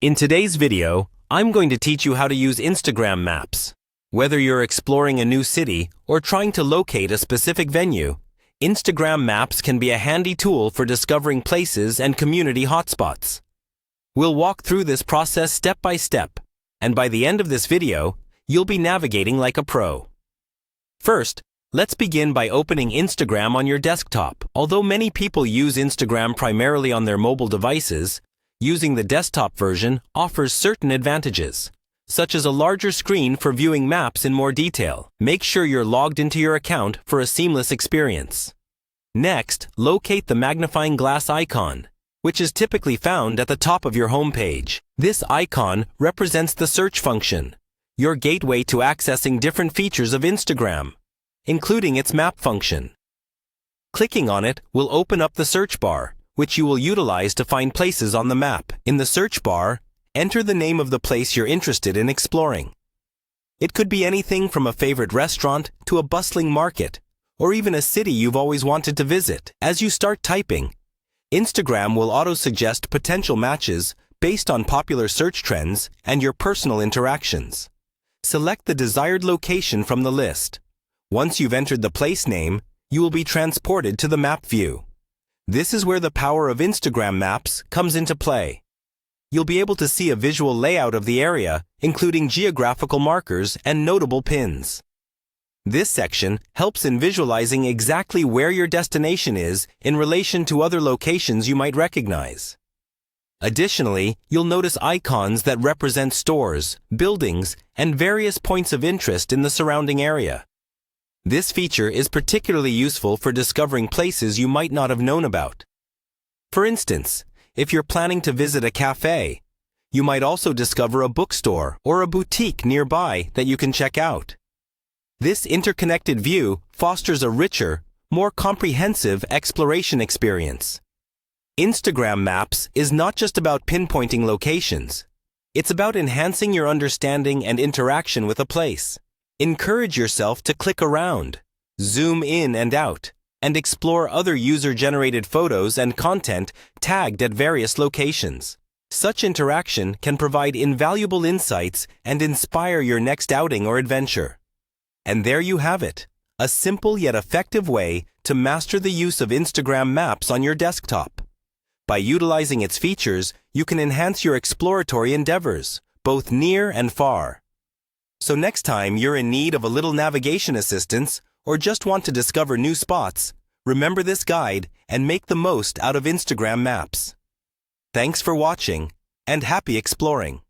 In today's video, I'm going to teach you how to use Instagram Maps. Whether you're exploring a new city or trying to locate a specific venue, Instagram Maps can be a handy tool for discovering places and community hotspots. We'll walk through this process step by step, and by the end of this video, you'll be navigating like a pro. First, let's begin by opening Instagram on your desktop. Although many people use Instagram primarily on their mobile devices, using the desktop version offers certain advantages, such as a larger screen for viewing maps in more detail. Make sure you're logged into your account for a seamless experience. Next, locate the magnifying glass icon, which is typically found at the top of your home page. This icon represents the search function, your gateway to accessing different features of Instagram, including its map function. Clicking on it will open up the search bar, which you will utilize to find places on the map. In the search bar, enter the name of the place you're interested in exploring. It could be anything from a favorite restaurant to a bustling market, or even a city you've always wanted to visit. As you start typing, Instagram will auto-suggest potential matches based on popular search trends and your personal interactions. Select the desired location from the list. Once you've entered the place name, you will be transported to the map view. This is where the power of Instagram Maps comes into play. You'll be able to see a visual layout of the area, including geographical markers and notable pins. This section helps in visualizing exactly where your destination is in relation to other locations you might recognize. Additionally, you'll notice icons that represent stores, buildings, and various points of interest in the surrounding area. This feature is particularly useful for discovering places you might not have known about. For instance, if you're planning to visit a cafe, you might also discover a bookstore or a boutique nearby that you can check out. This interconnected view fosters a richer, more comprehensive exploration experience. Instagram Maps is not just about pinpointing locations. It's about enhancing your understanding and interaction with a place. Encourage yourself to click around, zoom in and out, and explore other user-generated photos and content tagged at various locations. Such interaction can provide invaluable insights and inspire your next outing or adventure. And there you have it, a simple yet effective way to master the use of Instagram Maps on your desktop. By utilizing its features, you can enhance your exploratory endeavors, both near and far. So next time you're in need of a little navigation assistance or just want to discover new spots, remember this guide and make the most out of Instagram Maps. Thanks for watching, and happy exploring!